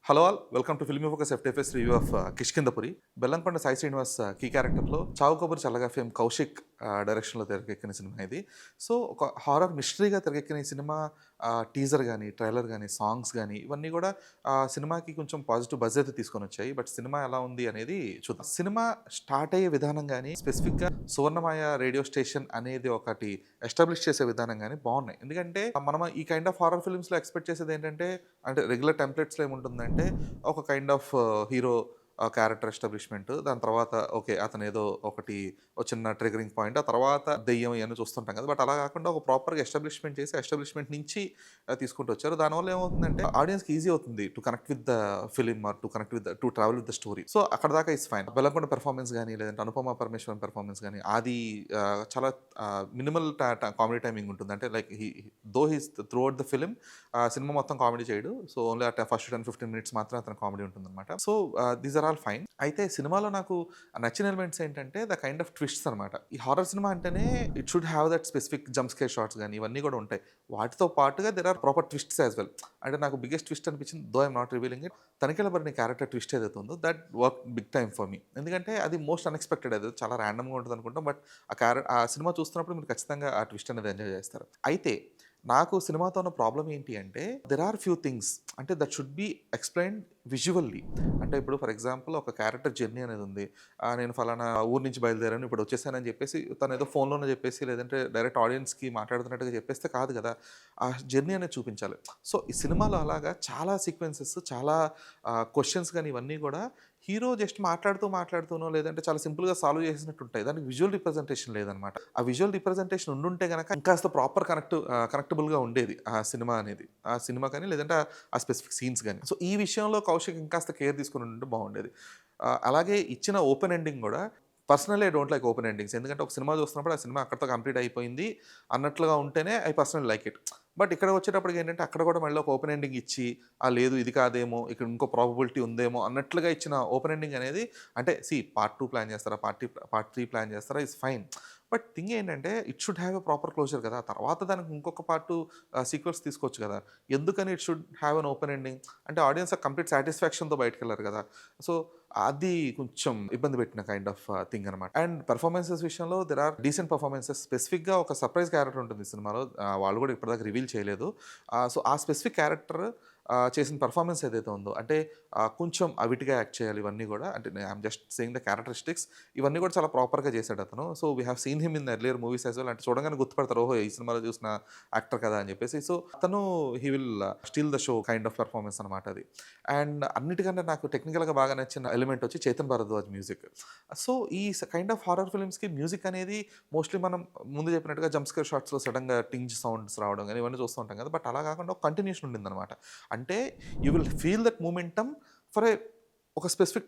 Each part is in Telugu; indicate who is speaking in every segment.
Speaker 1: Hello all welcome to Filmy Focus FTFS review of Kishkindhapuri. Bellamkonda Sai Srinivas key క్యారెక్టర్లో చావు కబూర్ చల్లగా ఫేమ్ కౌశిక్ డైరెక్షన్లో తెరకెక్కిన సినిమా ఇది. సో ఒక హారర్ మిస్టరీగా తెరకెక్కిన ఈ సినిమా టీజర్ కానీ, ట్రైలర్ కానీ, సాంగ్స్ కానీ ఇవన్నీ కూడా సినిమాకి కొంచెం పాజిటివ్ బజ్ అయితే తీసుకొని వచ్చాయి. బట్ సినిమా ఎలా ఉంది అనేది చూద్దాం. సినిమా స్టార్ట్ అయ్యే విధానం కానీ, స్పెసిఫిక్గా సువర్ణమాయ రేడియో స్టేషన్ అనేది ఒకటి ఎస్టాబ్లిష్ చేసే విధానం కానీ బాగున్నాయి. ఎందుకంటే మనం ఈ కైండ్ ఆఫ్ హారర్ ఫిల్మ్స్లో ఎక్స్పెక్ట్ చేసేది ఏంటంటే, అంటే రెగ్యులర్ టెంప్లెట్స్లో ఏముంటుందంటే ఒక kind of hero character establishment, దాని తర్వాత ఓకే అతను ఏదో ఒకటి చిన్న ట్రిగరింగ్ పాయింట్, ఆ తర్వాత దెయ్యం ఇవన్నీ చూస్తుంటాం కదా. బట్ అలా కాకుండా ఒక ప్రాపర్గా ఎస్టాబ్లిష్మెంట్ చేసి ఎస్టాబ్లిష్మెంట్ నుంచి తీసుకుంటూ వచ్చారు. దానివల్ల ఏమవుతుందంటే ఆడియన్స్కి ఈజీ అవుతుంది to connect with the film or to travel with the story. So అక్కడ దాకా ఇస్ ఫైన్. బెల్లంకొండ పెర్ఫార్మెన్స్ కానీ, లేదంటే అనుపమ పరమేశ్వరన్ పెర్ఫార్మెన్స్ కానీ, అది చాలా మినిమల్ కామెడీ టైమింగ్ ఉంటుంది. అంటే like though he's throughout the film సినిమా మొత్తం కామెడీ చేయడు. సో ఓన్లీ ఫస్ట్ 10-15 మినిట్స్ మాత్రం అతను కామెడీ ఉంటుంది అనమాట. So these are all fine. అయితే సినిమాలో నాకు నచ్చిన ఎలిమెంట్స్ ఏంటంటే ద కైండ్ ఆఫ్ ట్విస్ట్స్ అనమాట. ఈ హారర్ సినిమా అంటేనే it should have that specific jump scare shots కానీ ఇవన్నీ కూడా ఉంటాయి. వాటితో పాటుగా there are proper twists as well. అంటే నాకు బిగ్గెస్ట్ ట్విస్ట్ అనిపించింది, though I'm not revealing it, Tanikella Bharani character twist ఏదైతే ఉందో that work big time for me. ఎందుకంటే అది మోస్ట్ అన్ఎక్స్పెక్టెడ్, అది చాలా ర్యాండమ్గా ఉంటుంది అనుకుంటాం. బట్ ఆ సినిమా చూస్తున్నప్పుడు మీరు ఖచ్చితంగా ఆ ట్విస్ట్ అనేది ఎంజాయ్ చేస్తారు. అయితే నాకు సినిమాతో ఉన్న ప్రాబ్లం ఏంటి అంటే, దెర్ ఆర్ ఫ్యూ థింగ్స్ అంటే that should be explained visually. అంటే ఇప్పుడు ఫర్ ఎగ్జాంపుల్ ఒక క్యారెక్టర్ జర్నీ అనేది ఉంది. నేను ఫలానా ఊరు నుంచి బయలుదేరాను, ఇప్పుడు వచ్చేసానని చెప్పేసి తను ఏదో ఫోన్లోనే చెప్పేసి, లేదంటే డైరెక్ట్ ఆడియన్స్కి మాట్లాడుతున్నట్టుగా చెప్పేస్తే కాదు కదా. ఆ జర్నీ అనేది చూపించాలి. సో ఈ సినిమాలో అలాగా చాలా సీక్వెన్సెస్, చాలా క్వశ్చన్స్ కానీ ఇవన్నీ కూడా హీరో జస్ట్ మాట్లాడుతూనో లేదంటే చాలా సింపుల్గా సాల్వ్ చేసినట్టు ఉంటాయి. దానికి విజువల్ రిప్రజెంటేషన్ లేదనమాట. ఆ విజువల్ రిప్రజెంటేషన్ ఉండుంటే కనుక ఇంకాస్త ప్రాపర్ కనెక్టబుల్గా ఉండేది ఆ సినిమా అనేది. ఆ సినిమా కానీ లేదంటే ఆ స్పెసిఫిక్ సీన్స్ కానీ. సో ఈ విషయంలో కౌశిక్ ఇంకాస్త కేర్ తీసుకుని ఉంటే బాగుండేది. అలాగే ఇచ్చిన ఓపెన్ ఎండింగ్ కూడా, personally I don't like open endings. ఎందుకంటే ఒక సినిమా చూస్తున్నప్పుడు ఆ సినిమా అక్కడితో కంప్లీట్ అయిపోయింది అన్నట్లుగా ఉంటేనే I personal like it. But ఇక్కడ వచ్చేటప్పటికి ఏంటంటే అక్కడ కూడా మళ్ళీ ఒక ఓపెన్ ఎండింగ్ ఇచ్చి, లేదు ఇది కాదేమో, ఇక్కడ ఇంకో ప్రాబబిలిటీ ఉందేమో అన్నట్లుగా ఇచ్చిన ఓపెన్ ఎండింగ్ అనేది, అంటే పార్ట్ 2 ప్లాన్ చేస్తారా, పార్ట్ 3 ప్లాన్ చేస్తారా, ఇస్ ఫైన్. బట్ థింగ్ ఏంటంటే it should have a proper closure కదా. తర్వాత దానికి ఇంకొక పార్ట్ సీక్వెన్స్ తీసుకోవచ్చు కదా. ఎందుకని it should have an open ending? అంటే ఆడియన్స్ కంప్లీట్ సాటిస్ఫాక్షన్తో బయటకు వెళ్ళారు కదా. సో అది కొంచెం ఇబ్బంది పెట్టిన కైండ్ ఆఫ్ థింగ్ అనమాట. అండ్ పర్ఫార్మెన్సెస్ విషయంలో దెర్ ఆర్ డీసెంట్ పర్ఫార్మెన్సెస్. స్పెసిఫిక్గా ఒక సర్ప్రైజ్ క్యారెక్టర్ ఉంటుంది సినిమాలో, వాళ్ళు కూడా ఇప్పటిదాకా రివీల్ చేయలేదు. సో ఆ స్పెసిఫిక్ క్యారెక్టర్ చేసిన పర్ఫార్మెన్స్ ఏదైతే ఉందో, అంటే కొంచెం అవిటిగా యాక్ట్ చేయాలి ఇవన్నీ కూడా. అంటే I'm just saying the characteristics, ఇవన్నీ కూడా చాలా ప్రాపర్గా చేశాడు అతను. So we have seen him in earlier movies as well. అంటే చూడగానే గుర్తుపడతారు, ఓహో ఈ సినిమాలో చూసిన యాక్టర్ కదా అని చెప్పేసి. సో అతను he will steal the show kind of performance అనమాట అది. అండ్ అన్నిటికంటే నాకు టెక్నికల్గా బాగా నచ్చిన ఎలిమెంట్ వచ్చి చేతన్ భరద్వాజ్ మ్యూజిక్. సో ఈ కైండ్ ఆఫ్ హారర్ ఫిల్మ్స్కి మ్యూజిక్ అనేది మోస్ట్లీ మనం ముందు చెప్పినట్టుగా జంప్స్కేర్ షాట్స్లో సడన్గా టింజ్ సౌండ్స్ రావడం కానీ ఇవన్నీ చూస్తూ ఉంటాం కదా. బట్ అలా కాకుండా ఒక కంటిన్యూషన్ ఉండిందనమాట. అంటే you will feel that momentum for ఒక స్పెసిఫిక్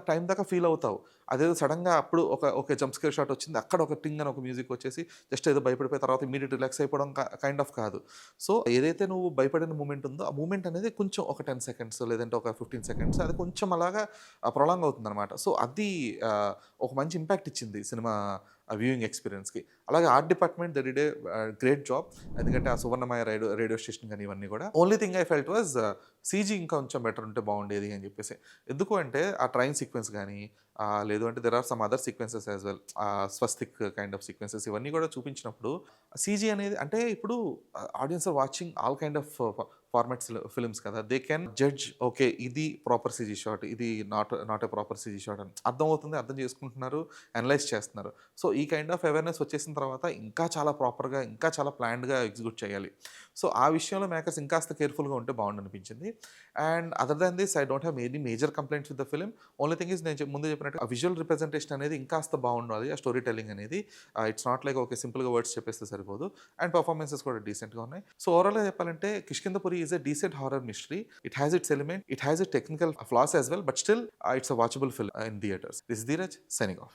Speaker 1: టైం దాకా ఫీల్ అవుతావు. అదేదో సడన్గా అప్పుడు ఒక జంప్స్కేర్ షాట్ వచ్చింది, అక్కడ ఒక టింగ్ అని ఒక మ్యూజిక్ వచ్చేసి జస్ట్ ఏదో భయపడిపోయి తర్వాత ఇమీడియట్ రిలాక్స్ అయిపోవడం కైండ్ ఆఫ్ కాదు. సో ఏదైతే నువ్వు భయపడిన మూమెంట్ ఉందో ఆ మూమెంట్ అనేది కొంచెం ఒక 10 సెకండ్స్ లేదంటే ఒక 15 సెకండ్స్ అది కొంచెం అలాగా ప్రొలాంగ్ అవుతుంది అనమాట. సో అది ఒక మంచి ఇంపాక్ట్ ఇచ్చింది సినిమా వ్యూయింగ్ ఎక్స్పీరియన్స్కి. అలాగే art department they did a great job. ఎందుకంటే ఆ సువర్ణమాయ రేడియో స్టేషన్ కానీ ఇవన్నీ కూడా. Only thing I felt was CG ఇంకా కొంచెం బెటర్ ఉంటే బాగుండేది అని చెప్పేసి. ఎందుకు అంటే ఆ ట్రైన్ సీక్వెన్స్ కానీ, లేదు అంటే there are some other sequences as well, స్వస్తిక్ కైండ్ ఆఫ్ సీక్వెన్సెస్ ఇవన్నీ కూడా చూపించినప్పుడు సీజీ అనేది, అంటే ఇప్పుడు audience are watching all kind of formats films కదా. దే కెన్ జడ్జ్, ఓకే ఇది ప్రాపర్ సీజీ షాట్, ఇది not a proper CG shot అని అర్థమవుతుంది, అర్థం చేసుకుంటున్నారు, అనలైజ్ చేస్తున్నారు. సో ఈ కైండ్ ఆఫ్ అవేర్నెస్ వచ్చేసిన తర్వాత ఇంకా చాలా ప్రాపర్గా, ఇంకా చాలా ప్లాన్డ్గా ఎగ్జిక్యూట్ చేయాలి. సో ఆ విషయంలో మేకర్స్ ఇంకాస్త కేర్ఫుల్గా ఉంటే బాగుండు అనిపించింది. And other than this I don't have any major complaints with the film. Only thing is నేను ముందు చెప్పినట్టు ఆ విజువల్ రిప్రజెంటేషన్ అనేది ఇంకాస్త బాగుండాలి. ఆ స్టోరీ టెల్లింగ్ అనేది ఇట్స్ నాట్ లైక్ ఓకే సింపుల్గా వర్డ్స్ చెప్పేస్తే సరిపోదు. అండ్ పర్ఫార్మెన్సెస్ కూడా డీసెంట్గా ఉన్నాయి. సో ఓవరాల్గా చెప్పాలంటే Kishkindhapuri is a decent horror mystery. It has its element, it has it technical floss as well, but still it's a watchable film in theatres. This is Dheeraj signing off.